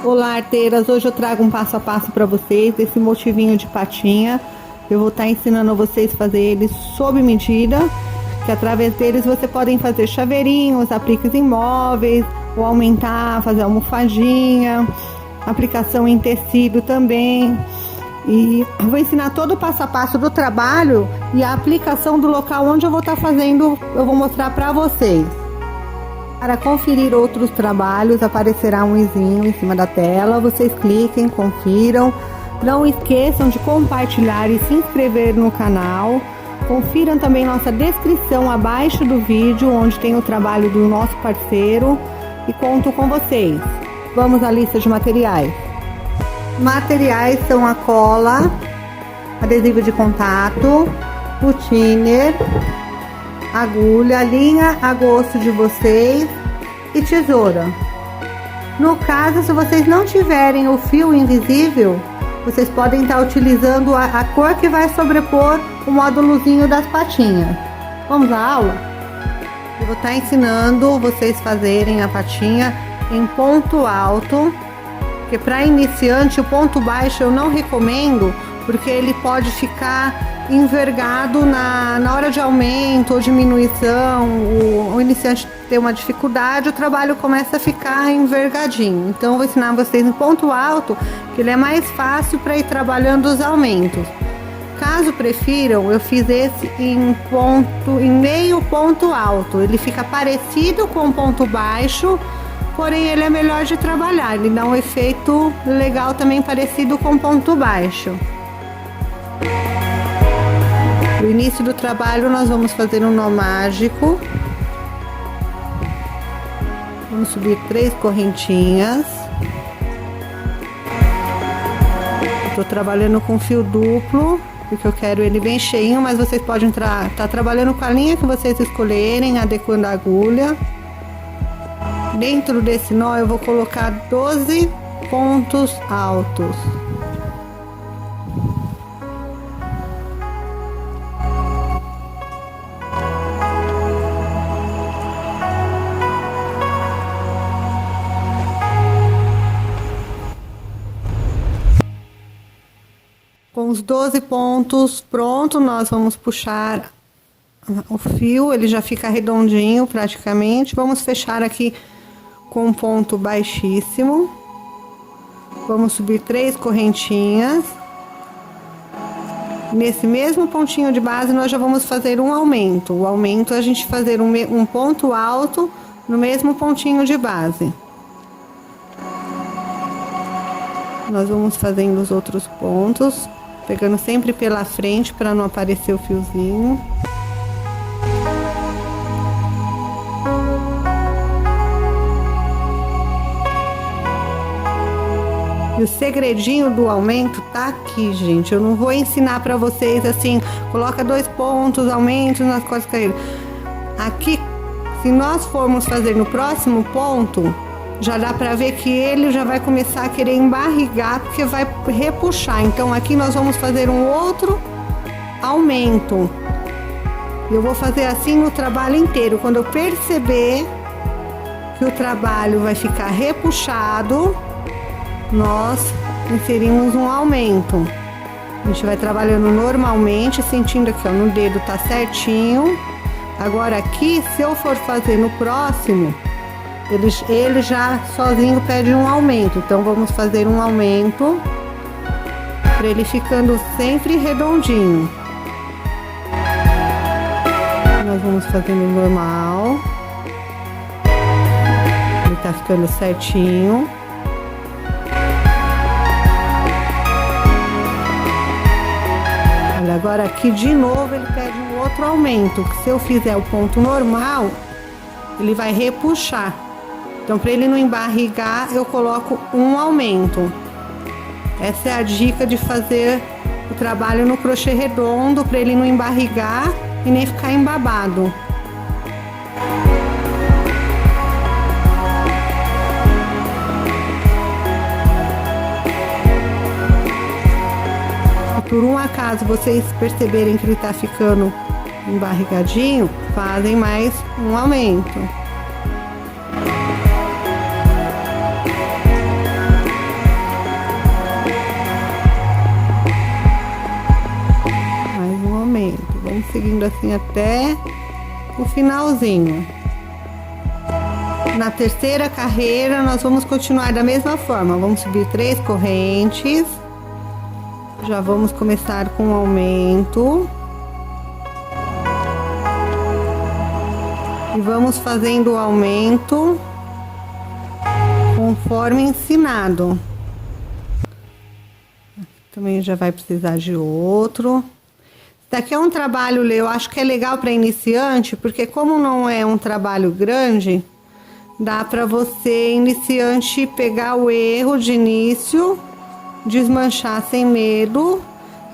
Olá, arteiras! Hoje eu trago um passo a passo para vocês desse motivinho de patinha. Eu vou estar ensinando a vocês a fazer eles sob medida, que através deles você podem fazer chaveirinhos, apliques em móveis, ou aumentar, fazer almofadinha, aplicação em tecido também. E eu vou ensinar todo o passo a passo do trabalho e a aplicação do local onde eu vou estar fazendo, eu vou mostrar para vocês. Para conferir outros trabalhos, aparecerá um izinho em cima da tela. Vocês cliquem, confiram. Não esqueçam de compartilhar e se inscrever no canal. Confiram também nossa descrição abaixo do vídeo, onde tem o trabalho do nosso parceiro. E conto com vocês. Vamos à lista de materiais. Materiais são a cola, adesivo de contato, o thinner, agulha, linha a gosto de vocês e tesoura. No caso, se vocês não tiverem o fio invisível, vocês podem estar utilizando a cor que vai sobrepor o módulozinho das patinhas. Vamos à aula? Eu vou estar ensinando vocês fazerem a patinha em ponto alto, porque para iniciante o ponto baixo eu não recomendo, porque ele pode ficar envergado na hora de aumento ou diminuição. O iniciante tem uma dificuldade, o trabalho começa a ficar envergadinho. Então eu vou ensinar vocês em ponto alto, que ele é mais fácil para ir trabalhando os aumentos. Caso prefiram, eu fiz esse em meio ponto alto. Ele fica parecido com o ponto baixo, porém ele é melhor de trabalhar. Ele dá um efeito legal também parecido com ponto baixo. No início do trabalho nós vamos fazer um nó mágico. Vamos subir 3 correntinhas. Estou trabalhando com fio duplo, porque eu quero ele bem cheinho, mas vocês podem estar trabalhando com a linha que vocês escolherem, adequando a agulha. Dentro desse nó eu vou colocar 12 pontos altos. Com os 12 pontos pronto, nós vamos puxar o fio, ele já fica redondinho praticamente. Vamos fechar aqui com um ponto baixíssimo. Vamos subir 3 correntinhas. Nesse mesmo pontinho de base nós já vamos fazer um aumento. O aumento é a gente fazer um ponto alto no mesmo pontinho de base. Nós vamos fazendo os outros pontos, pegando sempre pela frente para não aparecer o fiozinho. E o segredinho do aumento tá aqui, gente. Eu não vou ensinar para vocês assim, coloca 2 pontos, aumentos nas costas caídas. Aqui, se nós formos fazer no próximo ponto, já dá para ver que ele já vai começar a querer embarrigar, porque vai repuxar. Então aqui nós vamos fazer um outro aumento. Eu vou fazer assim no trabalho inteiro. Quando eu perceber que o trabalho vai ficar repuxado, nós inserimos um aumento. A gente vai trabalhando normalmente, sentindo aqui, ó, no dedo tá certinho. Agora aqui, se eu for fazer no próximo, ele já sozinho pede um aumento. Então vamos fazer um aumento para ele ficando sempre redondinho. Nós vamos fazendo normal. Ele tá ficando certinho. Olha, agora aqui de novo ele pede um outro aumento, que se eu fizer o ponto normal, ele vai repuxar. Então, para ele não embarrigar, eu coloco um aumento. Essa é a dica de fazer o trabalho no crochê redondo, para ele não embarrigar e nem ficar embabado. Se por um acaso vocês perceberem que ele está ficando embarrigadinho, fazem mais um aumento. seguindo assim até o finalzinho. Na terceira carreira, nós vamos continuar da mesma forma. Vamos subir 3 correntes. Já vamos começar com um aumento. E vamos fazendo o aumento conforme ensinado. Também já vai precisar de outro. Esse daqui é um trabalho, eu acho que é legal para iniciante, porque como não é um trabalho grande, dá para você, iniciante, pegar o erro de início, desmanchar sem medo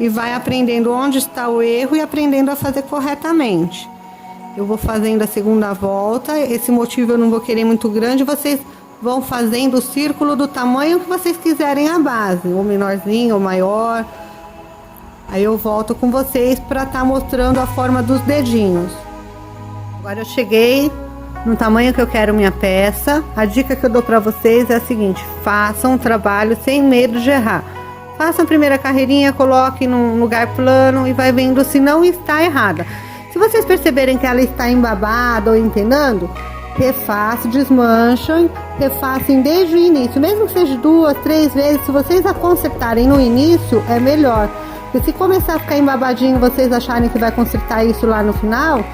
e vai aprendendo onde está o erro e aprendendo a fazer corretamente. Eu vou fazendo a segunda volta. Esse motivo eu não vou querer muito grande, vocês vão fazendo o círculo do tamanho que vocês quiserem a base, ou menorzinho ou maior. Aí eu volto com vocês para estar mostrando a forma dos dedinhos. Agora eu cheguei no tamanho que eu quero minha peça. A dica que eu dou para vocês é a seguinte: façam o trabalho sem medo de errar. Façam a primeira carreirinha, coloquem num lugar plano e vai vendo se não está errada. Se vocês perceberem que ela está embabada ou empenando, refaçam, desmanchem, refaçam desde o início, mesmo que seja 2, 3 vezes. Se vocês a consertarem no início, é melhor, porque se começar a ficar embabadinho, vocês acharem que vai consertar isso lá no final,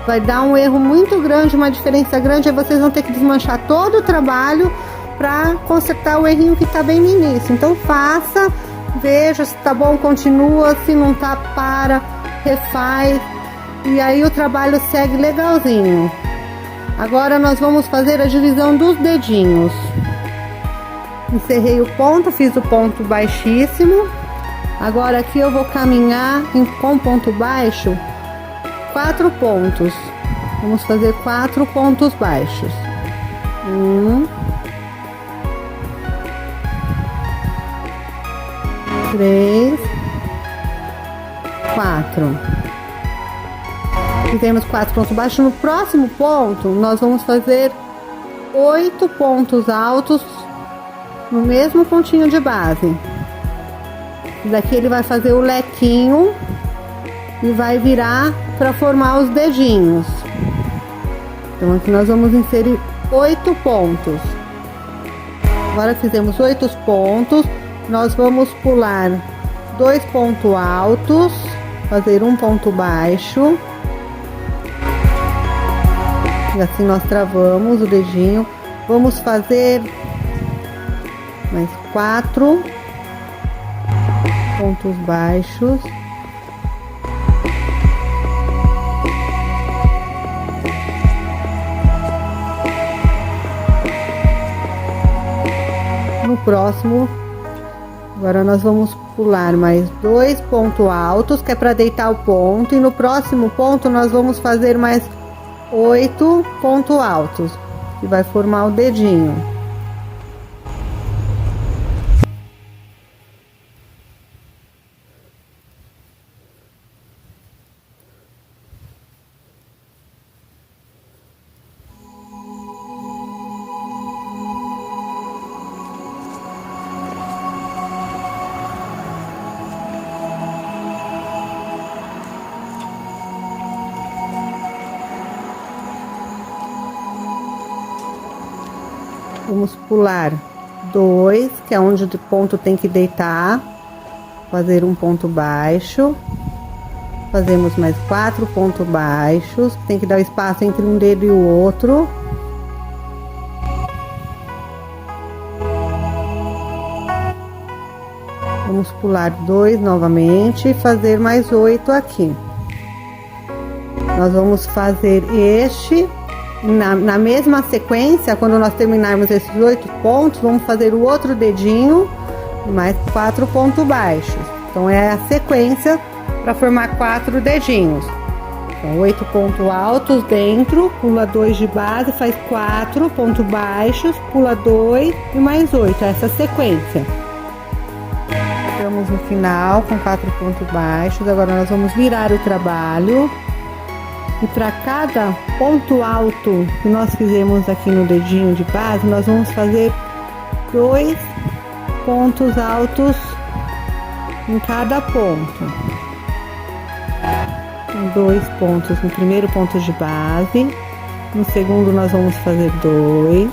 vai dar um erro muito grande, uma diferença grande, aí vocês vão ter que desmanchar todo o trabalho para consertar o errinho que está bem no início. Então faça, veja se tá bom, continua, se não tá, para, refaz, e aí o trabalho segue legalzinho. Agora nós vamos fazer a divisão dos dedinhos. Encerrei o ponto, fiz o ponto baixíssimo. Agora aqui eu vou caminhar com ponto baixo 4 pontos. Vamos fazer 4 pontos baixos. 1, 3, 4. Fizemos 4 pontos baixos. No próximo ponto, nós vamos fazer 8 pontos altos no mesmo pontinho de base. Daqui ele vai fazer o lequinho e vai virar para formar os dedinhos. Então aqui nós vamos inserir 8 pontos. Agora fizemos 8 pontos, nós vamos pular 2 pontos altos, fazer um ponto baixo. E assim nós travamos o dedinho. Vamos fazer mais 4 pontos baixos. No próximo, agora nós vamos pular mais 2 pontos altos, que é para deitar o ponto. E no próximo ponto nós vamos fazer mais 8 pontos altos, que vai formar o dedinho. Vamos pular 2, que é onde o ponto tem que deitar, fazer um ponto baixo, fazemos mais 4 pontos baixos, tem que dar espaço entre um dedo e o outro. Vamos pular 2 novamente e fazer mais 8 aqui. Nós vamos fazer este. Na mesma sequência, quando nós terminarmos esses 8 pontos, vamos fazer o outro dedinho e mais 4 pontos baixos. Então é a sequência para formar 4 dedinhos. Então 8 pontos altos dentro, pula 2 de base, faz 4 pontos baixos, pula 2 e mais 8, essa sequência. Chegamos no final com 4 pontos baixos. Agora nós vamos virar o trabalho. E para cada ponto alto que nós fizemos aqui no dedinho de base, nós vamos fazer 2 pontos altos em cada ponto. 2 pontos no primeiro ponto de base, no segundo nós vamos fazer 2.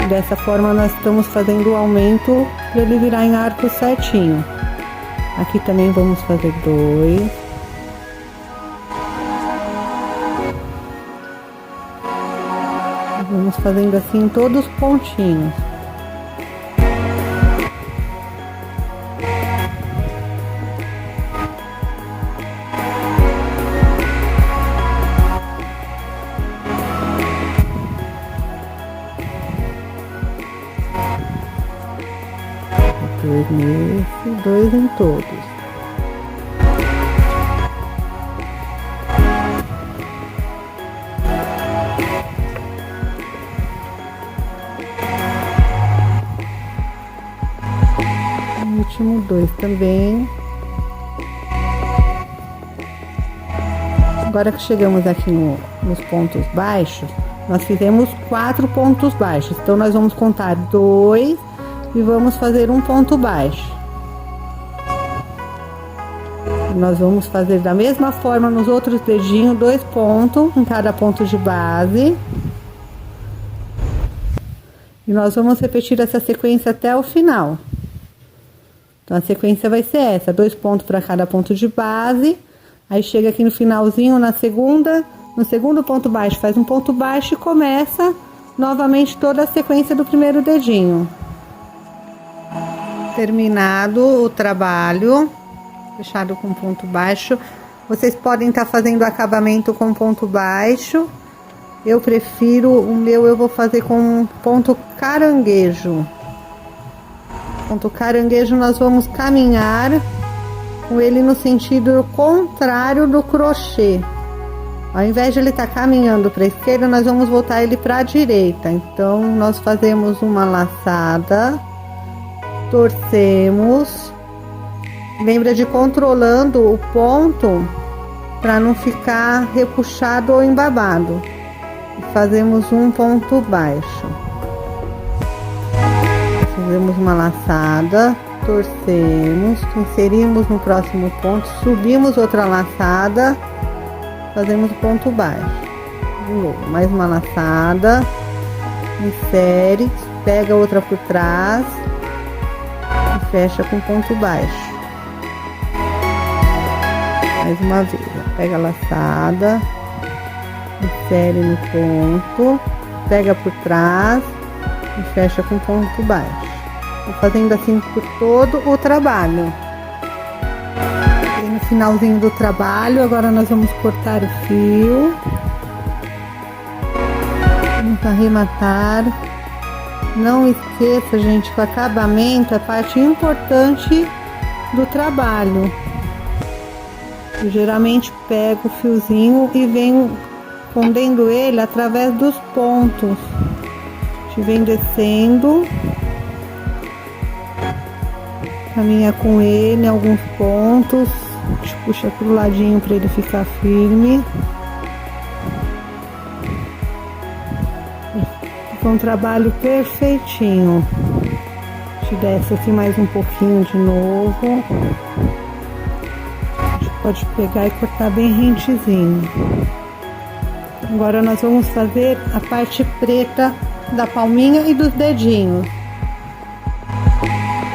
Dessa forma nós estamos fazendo o aumento para ele virar em arco certinho. Aqui também vamos fazer 2. Vamos fazendo assim em todos os pontinhos. Dois nesse, 2 em todos. O último 2 também. Agora que chegamos aqui nos pontos baixos, nós fizemos 4 pontos baixos. Então nós vamos contar 2 e vamos fazer um ponto baixo. Nós vamos fazer da mesma forma nos outros dedinhos, 2 pontos em cada ponto de base. E nós vamos repetir essa sequência até o final. Então a sequência vai ser essa, 2 pontos para cada ponto de base. Aí chega aqui no finalzinho, no segundo ponto baixo, faz um ponto baixo e começa novamente toda a sequência do primeiro dedinho. Terminado o trabalho, fechado com ponto baixo, vocês podem estar fazendo acabamento com ponto baixo. Eu prefiro o meu, eu vou fazer com ponto caranguejo. Ponto caranguejo nós vamos caminhar com ele no sentido contrário do crochê. Ao invés de ele estar caminhando para a esquerda, nós vamos voltar ele para a direita. Então nós fazemos uma laçada, torcemos, lembra de controlando o ponto para não ficar repuxado ou embabado. Fazemos um ponto baixo, fazemos uma laçada, torcemos, inserimos no próximo ponto, subimos outra laçada, fazemos ponto baixo. De novo, mais uma laçada, insere, pega outra por trás, fecha com ponto baixo. Mais uma vez, pega a laçada, insere no ponto, pega por trás e fecha com ponto baixo. Vou fazendo assim por todo o trabalho. E no finalzinho do trabalho, agora nós vamos cortar o fio. Vamos arrematar. Não esqueça, gente, que o acabamento é parte importante do trabalho. Eu geralmente pego o fiozinho e venho escondendo ele através dos pontos. A gente vem descendo, caminha com ele em alguns pontos, a gente puxa pro ladinho para ele ficar firme. Um trabalho perfeitinho. A gente desce aqui mais um pouquinho de novo. A gente pode pegar e cortar bem rentezinho. Agora nós vamos fazer a parte preta da palminha e dos dedinhos.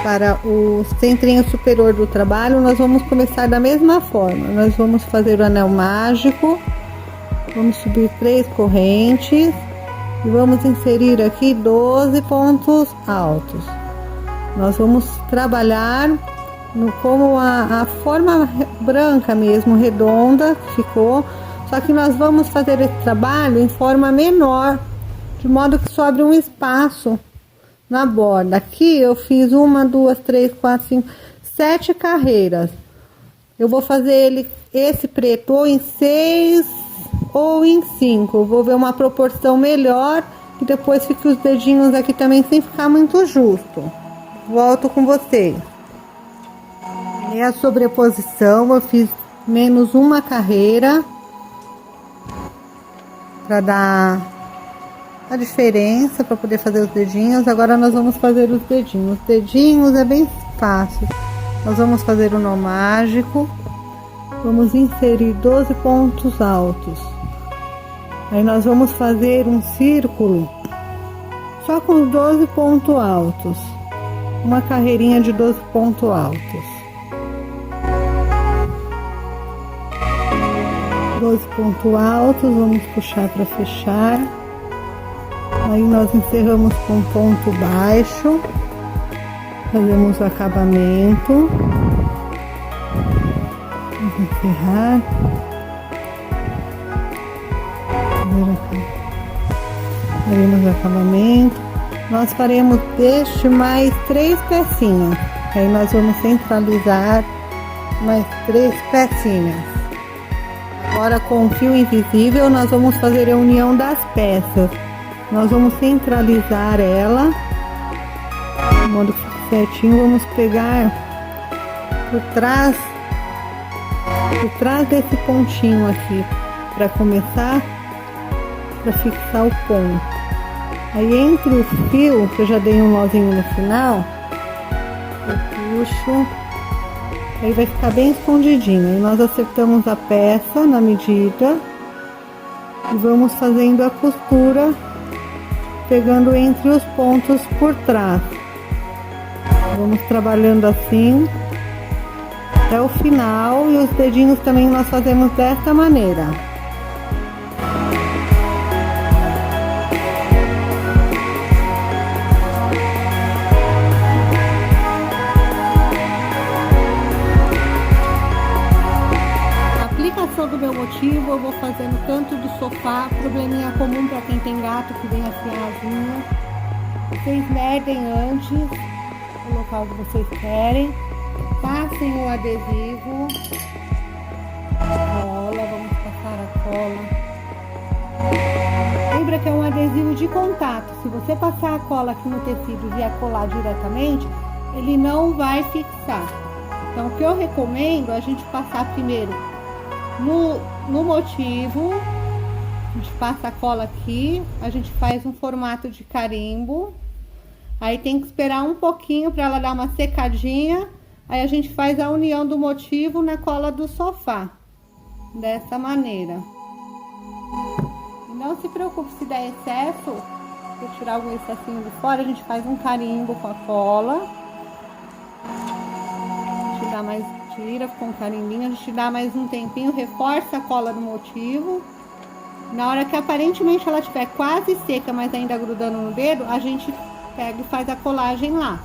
Para o centrinho superior do trabalho, nós vamos começar da mesma forma. Nós vamos fazer o anel mágico. Vamos subir 3 correntes. E vamos inserir aqui 12 pontos altos. Nós vamos trabalhar como a forma branca mesmo, redonda que ficou. Só que nós vamos fazer esse trabalho em forma menor, de modo que sobre um espaço na borda. Aqui eu fiz 1, 2, 3, 4, 5, 7 carreiras. Eu vou fazer esse preto ou em 6 ou em 5, eu vou ver uma proporção melhor e depois fique os dedinhos aqui também sem ficar muito justo. Volto com vocês. E a sobreposição eu fiz menos uma carreira para dar a diferença, para poder fazer os dedinhos. Agora nós vamos fazer os dedinhos. Os dedinhos é bem fácil. Nós vamos fazer o nó mágico. Vamos inserir 12 pontos altos. Aí nós vamos fazer um círculo só com os 12 pontos altos. Uma carreirinha de 12 pontos altos. 12 pontos altos, vamos puxar para fechar. Aí nós encerramos com ponto baixo. Fazemos o acabamento. Vamos encerrar. Faremos o acabamento. Nós faremos deste mais 3 pecinhas. Aí nós vamos centralizar mais 3 pecinhas. Agora com o fio invisível nós vamos fazer a união das peças. Nós vamos centralizar ela, de modo que fique certinho. Vamos pegar por trás desse pontinho aqui, para começar, para fixar o ponto. Aí entre o fio, que eu já dei um nozinho no final, eu puxo, aí vai ficar bem escondidinho. Aí nós acertamos a peça na medida e vamos fazendo a costura, pegando entre os pontos por trás. Vamos trabalhando assim até o final, e os dedinhos também nós fazemos desta maneira. A aplicação do meu motivo eu vou fazendo tanto do sofá, probleminha comum para quem tem gato que vem assim as unhas. Vocês medem antes o local que vocês querem. Passem o adesivo, cola, vamos passar a cola. Lembra que é um adesivo de contato. Se você passar a cola aqui no tecido e vier colar diretamente, ele não vai fixar. Então, o que eu recomendo é a gente passar primeiro no motivo. A gente passa a cola aqui, a gente faz um formato de carimbo. Aí tem que esperar um pouquinho para ela dar uma secadinha. Aí a gente faz a união do motivo na cola do sofá, dessa maneira. Não se preocupe se der excesso, se tirar algum excessinho de fora, a gente faz um carimbo com a cola. A gente dá mais, tira com um carimbinho, a gente dá mais um tempinho, reforça a cola do motivo. Na hora que aparentemente ela estiver quase seca, mas ainda grudando no dedo, a gente pega e faz a colagem lá.